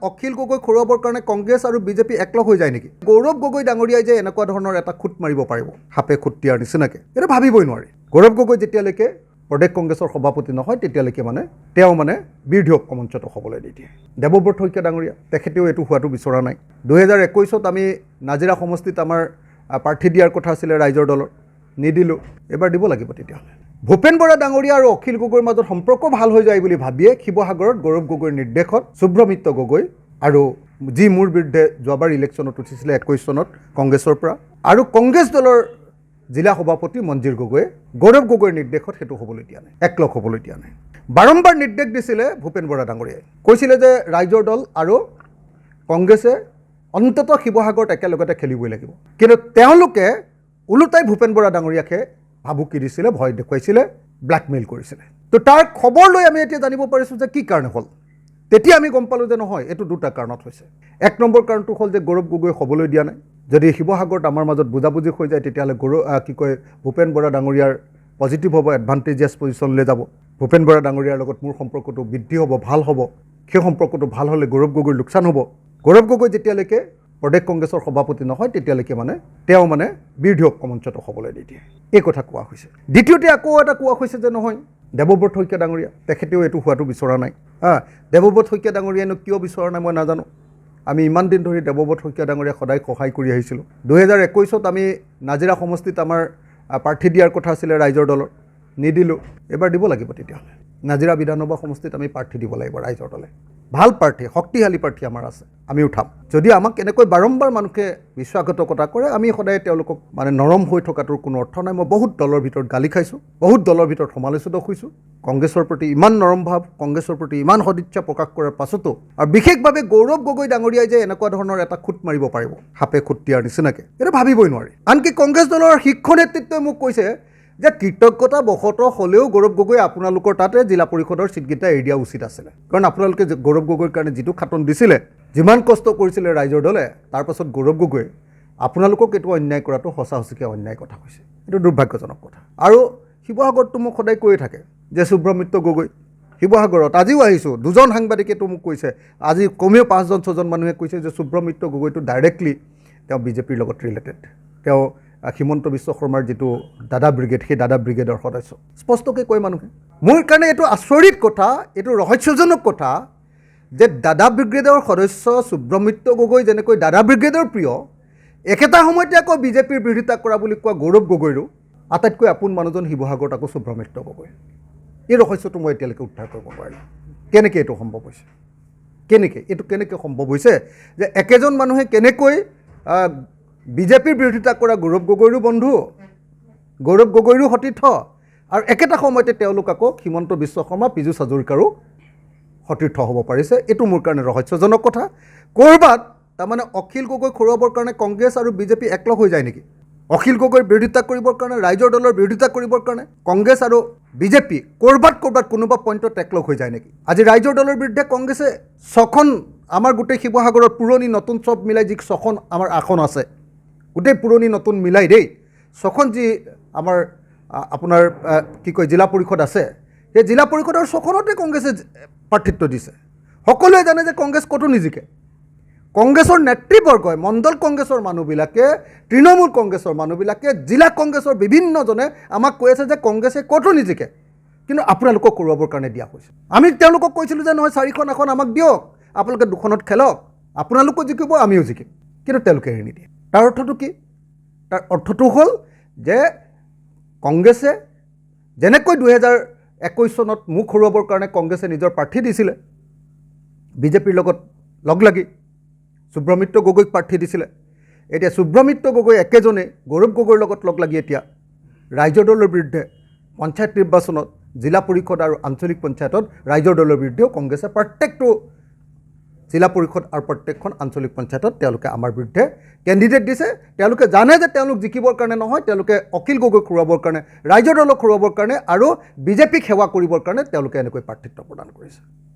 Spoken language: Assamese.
অখিল গগৈ খৰুৱাবৰ কাৰণে কংগ্ৰেছ আৰু বিজেপি একলগ হৈ যায় নেকি? গৌৰৱ গগৈ ডাঙৰীয়াই যে এনেকুৱা ধৰণৰ এটা খুট মাৰিব পাৰিব সাপে খুট দিয়াৰ নিচিনাকৈ, এটা ভাবিবই নোৱাৰি। গৌৰৱ গগৈ যেতিয়ালৈকে প্ৰদেশ কংগ্ৰেছৰ সভাপতি নহয় তেতিয়ালৈকে তেওঁ বিৰোধী ঐক্য মঞ্চত হ'বলৈ নিদিয়ে। দেৱব্ৰত শইকীয়া ডাঙৰীয়া তেখেতেও এইটো হোৱাটো বিচৰা নাই। 2021 আমি নাজিৰা সমষ্টিত আমাৰ প্ৰাৰ্থী দিয়াৰ কথা আছিলে ৰাইজৰ দলৰ, নিদিলোঁ। এবাৰ দিব লাগিব তেতিয়াহ'লে। ভূপেন বৰা ডাঙৰীয়া আৰু অখিল গগৈৰ মাজত সম্পৰ্ক ভাল হৈ যায় বুলি ভাবিয়ে শিৱসাগৰত গৌৰৱ গগৈৰ নিৰ্দেশত শুভ্ৰমিত্ৰ গগৈ আৰু যি মোৰ বিৰুদ্ধে যোৱাবাৰ ইলেকশ্যনত উঠিছিলে 21 চনত কংগ্ৰেছৰ পৰা, আৰু কংগ্ৰেছ দলৰ জিলা সভাপতি মঞ্জিৰ গগৈয়ে গৌৰৱ গগৈৰ নিৰ্দেশত সেইটো হ'বলৈ দিয়া নাই, একলগ হ'বলৈ দিয়া নাই। বাৰম্বাৰ নিৰ্দেশ দিছিলে ভূপেন বৰা ডাঙৰীয়াই, কৈছিলে যে ৰাইজৰ দল আৰু কংগ্ৰেছে অন্ততঃ শিৱসাগৰত একেলগতে খেলিবই লাগিব। কিন্তু তেওঁলোকে ওলোটাই ভূপেন বৰা ডাঙৰীয়াকে ভাবুকি দিছিলে, ভয় দেখুৱাইছিলে, ব্লেকমেইল কৰিছিলে। তো তাৰ খবৰ লৈ আমি এতিয়া জানিব পাৰিছোঁ যে কি কাৰণে হ'ল। তেতিয়া আমি গম পালোঁ যে নহয়, এইটো দুটা কাৰণত হৈছে। এক নম্বৰ কাৰণটো হ'ল যে গৌৰৱ গগৈ হ'বলৈ দিয়া নাই। যদি শিৱসাগৰত আমাৰ মাজত বুজাবুজি হৈ যায় তেতিয়াহ'লে ভূপেন বৰা ডাঙৰীয়াৰ পজিটিভ হ'ব, এডভান্টেজিয়াছ পজিশ্যনলৈ যাব। ভূপেন বৰা ডাঙৰীয়াৰ লগত মোৰ সম্পৰ্কটো বৃদ্ধি হ'ব, ভাল হ'ব। সেই সম্পৰ্কটো ভাল হ'লে গৌৰৱ গগৈৰ লোকচান হ'ব। গৌৰৱ গগৈ যেতিয়ালৈকে প্ৰদেশ কংগ্ৰেছৰ সভাপতি নহয় তেতিয়ালৈকে তেওঁ বিৰোধী ঐক্য মঞ্চত হ'বলৈ নিদিয়ে, এই কথা কোৱা হৈছে। দ্বিতীয়তে আকৌ এটা কোৱা হৈছে যে নহয়, দেৱব্ৰত শইকীয়া ডাঙৰীয়া তেখেতেও এইটো হোৱাটো বিচৰা নাই। দেৱব্ৰত শইকীয়া ডাঙৰীয়ানো কিয় বিচৰা নাই মই নাজানো। আমি ইমান দিন ধৰি দেৱব্ৰত শইকীয়া ডাঙৰীয়াক সদায় সহায় কৰি আহিছিলোঁ। 2021 আমি নাজিৰা সমষ্টিত আমাৰ প্ৰাৰ্থী দিয়াৰ কথা আছিলে ৰাইজৰ দলৰ, নিদিলোঁ। এবাৰ দিব লাগিব তেতিয়াহ'লে। নাজিৰা বিধানসভা সমষ্টিত আমি প্ৰাৰ্থী দিব লাগিব ৰাইজৰ দলে। ভাল প্ৰাৰ্থী, শক্তিশালী প্ৰাৰ্থী আমাৰ আছে, আমি উঠাম। যদি আমাক এনেকৈ বাৰম্বাৰ মানুহে বিশ্বাসঘাতকতা কৰে, আমি সদায় তেওঁলোকক নৰম হৈ থকাটোৰ কোনো অৰ্থ নাই। মই বহুত দলৰ ভিতৰত গালি খাইছোঁ, বহুত দলৰ ভিতৰত সমালোচিত হৈছোঁ। কংগ্ৰেছৰ প্ৰতি ইমান নৰম ভাৱ, কংগ্ৰেছৰ প্ৰতি ইমান সদিচ্ছা প্ৰকাশ কৰাৰ পাছতো, আৰু বিশেষভাৱে গৌৰৱ গগৈ ডাঙৰীয়াই যে এনেকুৱা ধৰণৰ এটা খুট মাৰিব পাৰিব সাপে খুট দিয়াৰ নিচিনাকৈ, এটা ভাবিবই নোৱাৰি। আনকি কংগ্ৰেছ দলৰ শীৰ্ষ নেতৃত্বই মোক কৈছে যে কৃতজ্ঞতা বশতঃ হ'লেও গৌৰৱ গগৈ আপোনালোকৰ তাতে জিলা পৰিষদৰ ছিটকেইটা এৰি দিয়া উচিত আছিলে। কাৰণ আপোনালোকে গৌৰৱ গগৈৰ কাৰণে যিটো খাটন দিছিলে, যিমান কষ্ট কৰিছিলে ৰাইজৰ দলে, তাৰপাছত গৌৰৱ গগৈ আপোনালোকক এইটো অন্যায় কৰাটো সঁচা সঁচিকৈ অন্যায় কথা হৈছে। এইটো দুৰ্ভাগ্যজনক কথা। আৰু শিৱসাগৰততো মোক সদায় কৈয়ে থাকে যে শুভ্ৰমিত্ৰ গগৈ শিৱসাগৰত, আজিও আহিছোঁ, দুজন সাংবাদিকেতো মোক কৈছে, আজি কমেও 5-6জন মানুহে কৈছে যে শুভ্ৰমিত্ৰ গগৈটো ডাইৰেক্টলি তেওঁ বিজেপিৰ লগত ৰিলেটেড। তেওঁ হিমন্ত বিশ্ব শৰ্মাৰ যিটো দাদা ব্ৰিগেড, সেই দাদা ব্ৰিগেডৰ সদস্য, স্পষ্টকৈ কয় মানুহে। মোৰ কাৰণে এইটো আচৰিত কথা, এইটো ৰহস্যজনক কথা যে দাদা ব্ৰিগেডৰ সদস্য শুভ্ৰমিত্ৰ গগৈ যেনেকৈ দাদা ব্ৰিগেডৰ প্ৰিয়, একেটা সময়তে আকৌ বিজেপিৰ বিৰোধিতা কৰা বুলি কোৱা গৌৰৱ গগৈৰো আটাইতকৈ আপোন মানুহজন শিৱসাগৰত আকৌ শুভ্ৰমিত্ৰ গগৈ। এই ৰহস্যটো মই এতিয়ালৈকে উদ্ধাৰ কৰিব পাৰিলোঁ। কেনেকৈ এইটো সম্ভৱ হৈছে? কেনেকৈ সম্ভৱ হৈছে যে একেজন মানুহে কেনেকৈ বিজেপিৰ বিৰোধিতা কৰা গৌৰৱ গগৈৰো বন্ধু, গৌৰৱ গগৈৰো সতীৰ্থ, আৰু একেটা সময়তে তেওঁলোক আকৌ হিমন্ত বিশ্ব শৰ্মা, পীযুষ হাজৰিকাৰো সতীৰ্থ হ'ব পাৰিছে। এইটো মোৰ কাৰণে ৰহস্যজনক কথা। ক'ৰবাত তাৰমানে অখিল গগৈ খৰুৱাবৰ কাৰণে কংগ্ৰেছ আৰু বিজেপি একলগ হৈ যায় নেকি? অখিল গগৈৰ বিৰোধিতা কৰিবৰ কাৰণে, ৰাইজৰ দলৰ বিৰোধিতা কৰিবৰ কাৰণে কংগ্ৰেছ আৰু বিজেপি ক'ৰবাত কোনোবা পইণ্টত একলগ হৈ যায় নেকি? আজি ৰাইজৰ দলৰ বিৰুদ্ধে কংগ্ৰেছে 6খন, আমাৰ গোটেই শিৱসাগৰত পুৰণি নতুন চব মিলাই যি 6খন আমাৰ আসন আছে, গোটেই পুৰণি নতুন মিলাই দেই, 6খন যি আমাৰ আপোনাৰ জিলা পৰিষদ আছে, সেই জিলা পৰিষদৰ 6খনতে কংগ্ৰেছে প্ৰাৰ্থিত্ব দিছে। সকলোৱে জানে যে কংগ্ৰেছ ক'তো নিজিকে। কংগ্ৰেছৰ নেতৃবৰ্গই, মণ্ডল কংগ্ৰেছৰ মানুহবিলাকে, তৃণমূল কংগ্ৰেছৰ মানুহবিলাকে, জিলা কংগ্ৰেছৰ বিভিন্নজনে আমাক কৈ আছে যে কংগ্ৰেছে ক'তো নিজিকে, কিন্তু আপোনালোকক কৰোৱাবৰ কাৰণে দিয়া হৈছে। আমি তেওঁলোকক কৈছিলোঁ যে নহয়, 4খন আসন আমাক দিয়ক, আপোনালোকে 2খনত খেলক, আপোনালোকো জিকিব, আমিও জিকিম। কিন্তু তেওঁলোকে এৰি নিদিয়ে। তাৰ অৰ্থটো কি? তাৰ অৰ্থটো হ'ল যে কংগ্ৰেছে যেনেকৈ 2021 চনত মুখ হৰুৱাবৰ কাৰণে কংগ্ৰেছে নিজৰ প্ৰাৰ্থী দিছিলে, বিজেপিৰ লগত লগ লাগি শুভ্ৰমিত্ৰ গগৈক প্ৰাৰ্থী দিছিলে, এতিয়া শুভ্ৰমিত্ৰ গগৈ একেজনে গৌৰৱ গগৈৰ লগত লগ লাগি এতিয়া ৰাইজৰ দলৰ বিৰুদ্ধে পঞ্চায়ত নিৰ্বাচনত, জিলা পৰিষদ আৰু আঞ্চলিক পঞ্চায়তত ৰাইজৰ দলৰ বিৰুদ্ধেও কংগ্ৰেছে প্ৰত্যেকটো জিলা পৰিষদ আৰু প্ৰত্যেকখন আঞ্চলিক পঞ্চায়তত তেওঁলোকে আমাৰ বিৰুদ্ধে কেণ্ডিডেট দিছে। তেওঁলোকে জানে যে তেওঁলোক জিকিবৰ কাৰণে নহয়, তেওঁলোকে অখিল গগৈক খৰুৱাবৰ কাৰণে, ৰাইজৰ দলক খৰুৱাবৰ কাৰণে আৰু বিজেপিক সেৱা কৰিবৰ কাৰণে তেওঁলোকে এনেকৈ প্ৰাৰ্থিত্ব প্ৰদান কৰিছে।